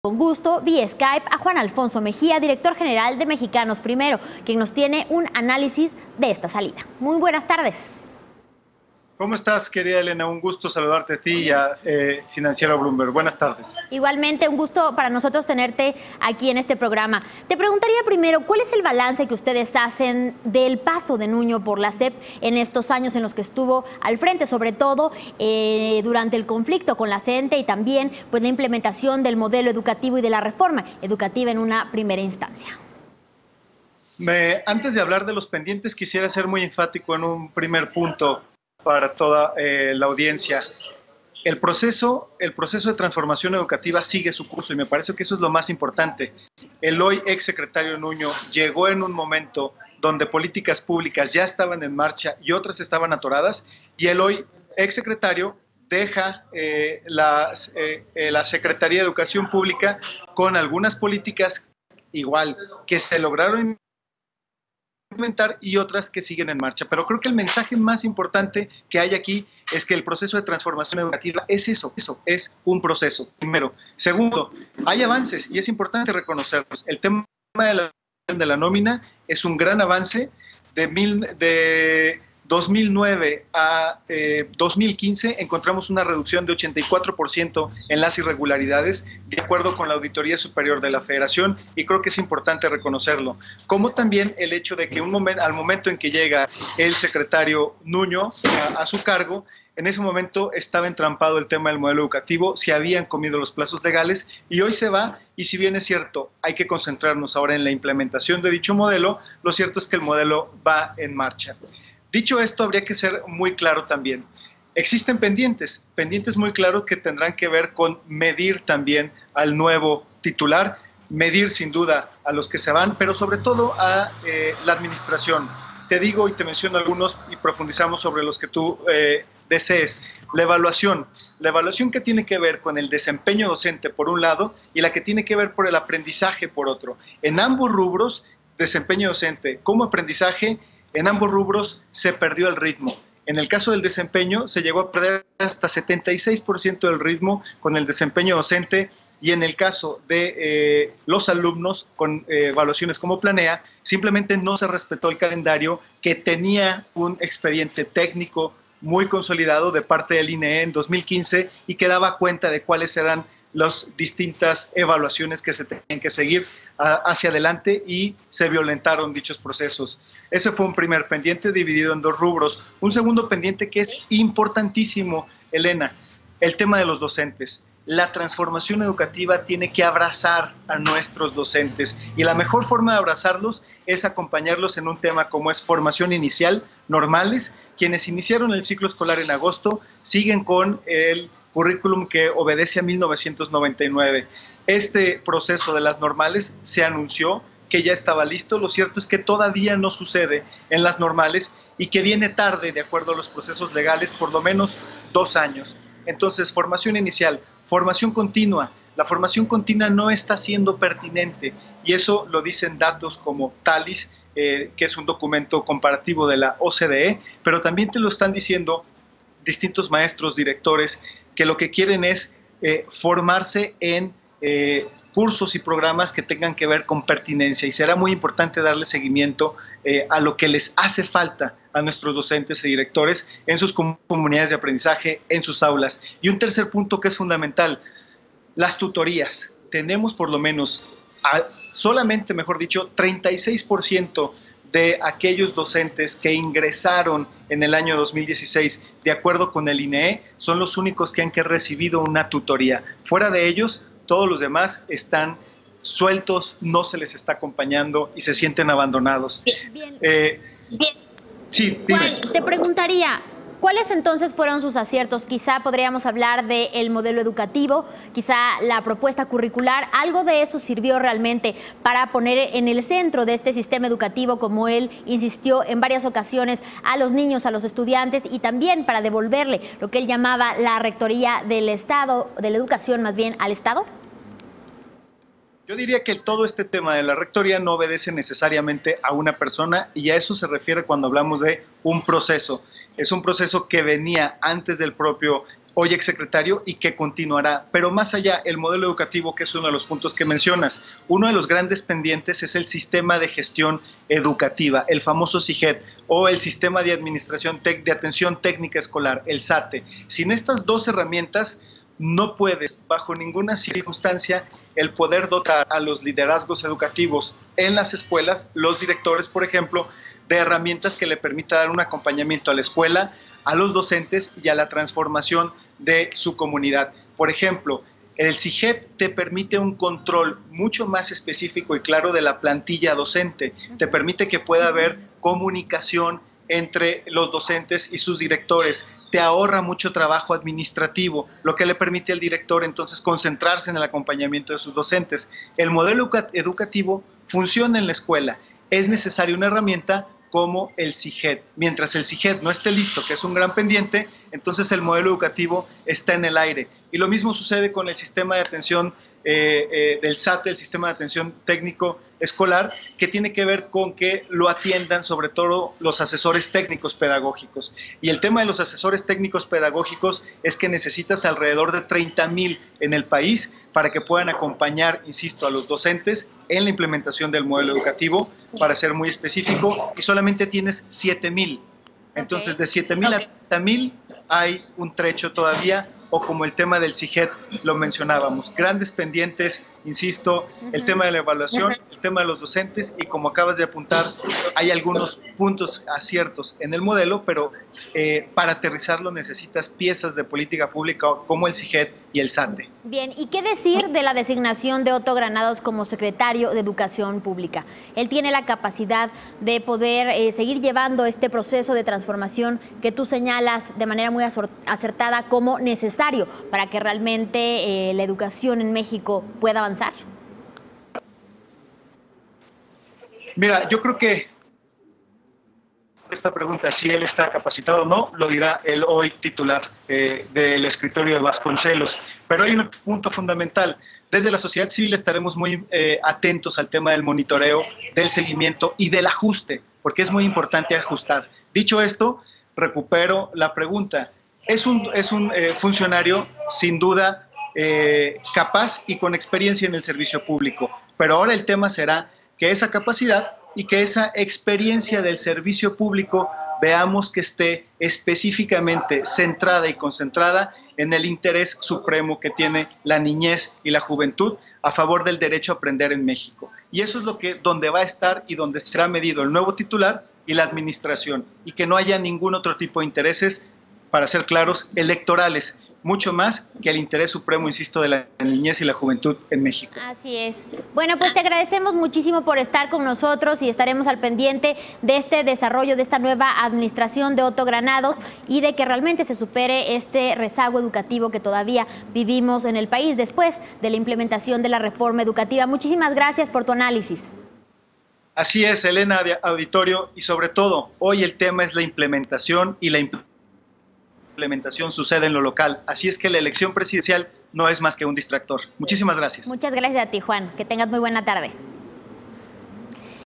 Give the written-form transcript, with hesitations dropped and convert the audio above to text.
Con gusto, vía Skype, a Juan Alfonso Mejía, director general de Mexicanos Primero, quien nos tiene un análisis de esta salida. Muy buenas tardes. ¿Cómo estás, querida Elena? Un gusto saludarte a ti y a Financiero Bloomberg. Buenas tardes. Igualmente, un gusto para nosotros tenerte aquí en este programa. Te preguntaría primero, ¿cuál es el balance que ustedes hacen del paso de Nuño por la SEP en estos años en los que estuvo al frente, sobre todo durante el conflicto con la CENTE y también pues, la implementación del modelo educativo y de la reforma educativa en una primera instancia? Antes de hablar de los pendientes, quisiera ser muy enfático en un primer punto para toda la audiencia. El proceso de transformación educativa sigue su curso y me parece que eso es lo más importante. El hoy exsecretario Nuño llegó en un momento donde políticas públicas ya estaban en marcha y otras estaban atoradas, y el hoy exsecretario deja la Secretaría de Educación Pública con algunas políticas igual que se lograron implementar y otras que siguen en marcha. Pero creo que el mensaje más importante que hay aquí es que el proceso de transformación educativa es eso es un proceso, primero. Segundo, hay avances y es importante reconocerlos. El tema de la nómina es un gran avance. De 2009 a 2015 encontramos una reducción de 84% en las irregularidades, de acuerdo con la Auditoría Superior de la Federación, y creo que es importante reconocerlo. Como también el hecho de que al momento en que llega el secretario Nuño a su cargo, en ese momento estaba entrampado el tema del modelo educativo, se habían comido los plazos legales y hoy se va, y si bien es cierto, hay que concentrarnos ahora en la implementación de dicho modelo, lo cierto es que el modelo va en marcha. Dicho esto, habría que ser muy claro también. Existen pendientes muy claros que tendrán que ver con medir también al nuevo titular, medir sin duda a los que se van, pero sobre todo a la administración. Te digo y te menciono algunos y profundizamos sobre los que tú desees. La evaluación que tiene que ver con el desempeño docente por un lado y la que tiene que ver por el aprendizaje por otro. En ambos rubros, desempeño docente como aprendizaje, en ambos rubros se perdió el ritmo. En el caso del desempeño se llegó a perder hasta 76% del ritmo con el desempeño docente, y en el caso de los alumnos con evaluaciones como Planea, simplemente no se respetó el calendario que tenía un expediente técnico muy consolidado de parte del INEE en 2015 y que daba cuenta de cuáles eran las distintas evaluaciones que se tenían que seguir hacia adelante, y se violentaron dichos procesos. Ese fue un primer pendiente dividido en dos rubros. Un segundo pendiente que es importantísimo, Elena, el tema de los docentes. La transformación educativa tiene que abrazar a nuestros docentes, y la mejor forma de abrazarlos es acompañarlos en un tema como es formación inicial, normales. Quienes iniciaron el ciclo escolar en agosto siguen con el currículum que obedece a 1999. Este proceso de las normales se anunció que ya estaba listo. Lo cierto es que todavía no sucede en las normales y que viene tarde, de acuerdo a los procesos legales, por lo menos 2 años. Entonces, formación inicial, formación continua. La formación continua no está siendo pertinente, y eso lo dicen datos como TALIS, que es un documento comparativo de la OCDE, pero también te lo están diciendo distintos maestros, directores, que lo que quieren es formarse en cursos y programas que tengan que ver con pertinencia, y será muy importante darle seguimiento a lo que les hace falta a nuestros docentes y directores en sus comunidades de aprendizaje, en sus aulas. Y un tercer punto que es fundamental, las tutorías. Tenemos por lo menos solamente, mejor dicho, 36% de aquellos docentes que ingresaron en el año 2016, de acuerdo con el INEE, son los únicos que han recibido una tutoría. Fuera de ellos, todos los demás están sueltos, no se les está acompañando y se sienten abandonados. Bien. Sí, dime. Juan, te preguntaría, ¿cuáles entonces fueron sus aciertos? Quizá podríamos hablar del modelo educativo, quizá la propuesta curricular. ¿Algo de eso sirvió realmente para poner en el centro de este sistema educativo, como él insistió en varias ocasiones, a los niños, a los estudiantes, y también para devolverle lo que él llamaba la rectoría del Estado, de la educación más bien, al Estado? Yo diría que todo este tema de la rectoría no obedece necesariamente a una persona, y a eso se refiere cuando hablamos de un proceso. Es un proceso que venía antes del propio hoy exsecretario y que continuará. Pero más allá, el modelo educativo, que es uno de los puntos que mencionas, uno de los grandes pendientes es el sistema de gestión educativa, el famoso SIGET, o el sistema de administración de atención técnica escolar, el SATE. Sin estas dos herramientas, no puedes, bajo ninguna circunstancia, el poder dotar a los liderazgos educativos en las escuelas, los directores, por ejemplo, de herramientas que le permita dar un acompañamiento a la escuela, a los docentes y a la transformación de su comunidad. Por ejemplo, el SIGET te permite un control mucho más específico y claro de la plantilla docente, te permite que pueda haber comunicación entre los docentes y sus directores, te ahorra mucho trabajo administrativo, lo que le permite al director entonces concentrarse en el acompañamiento de sus docentes. El modelo educativo funciona en la escuela, es necesaria una herramienta como el SIGET. Mientras el SIGET no esté listo, que es un gran pendiente, entonces el modelo educativo está en el aire. Y lo mismo sucede con el sistema de atención del SATE, el sistema de atención técnico escolar, que tiene que ver con que lo atiendan sobre todo los asesores técnicos pedagógicos. Y el tema de los asesores técnicos pedagógicos es que necesitas alrededor de 30,000 en el país para que puedan acompañar, insisto, a los docentes en la implementación del modelo educativo, para ser muy específico, y solamente tienes 7,000. Entonces, de 7,000 a 30,000 hay un trecho todavía, o como el tema del SIGET lo mencionábamos, grandes pendientes, insisto, el tema de la evaluación, el tema de los docentes, y como acabas de apuntar, hay algunos puntos aciertos en el modelo, pero para aterrizarlo necesitas piezas de política pública como el SIGET y el SATE. Bien, ¿y qué decir de la designación de Otto Granados como secretario de Educación Pública? Él tiene la capacidad de poder seguir llevando este proceso de transformación que tú señalas de manera muy acertada como necesario para que realmente la educación en México pueda avanzar. Mira, yo creo que esta pregunta, si él está capacitado o no, lo dirá el hoy titular del escritorio de Vasconcelos. Pero hay un punto fundamental. Desde la sociedad civil estaremos muy atentos al tema del monitoreo, del seguimiento y del ajuste, porque es muy importante ajustar. Dicho esto, recupero la pregunta. Es un funcionario, sin duda, capaz y con experiencia en el servicio público. Pero ahora el tema será que esa capacidad y que esa experiencia del servicio público veamos que esté específicamente centrada y concentrada en el interés supremo que tiene la niñez y la juventud a favor del derecho a aprender en México. Y eso es donde va a estar y donde será medido el nuevo titular y la administración, y que no haya ningún otro tipo de intereses, para ser claros, electorales, mucho más que el interés supremo, insisto, de la niñez y la juventud en México. Así es. Bueno, pues te agradecemos muchísimo por estar con nosotros y estaremos al pendiente de este desarrollo, de esta nueva administración de Otto Granados, y de que realmente se supere este rezago educativo que todavía vivimos en el país después de la implementación de la reforma educativa. Muchísimas gracias por tu análisis. Así es, Elena, de auditorio, y sobre todo, hoy el tema es la implementación, y la implementación sucede en lo local. Así es que la elección presidencial no es más que un distractor. Muchísimas gracias. Muchas gracias a ti, Juan. Que tengas muy buena tarde.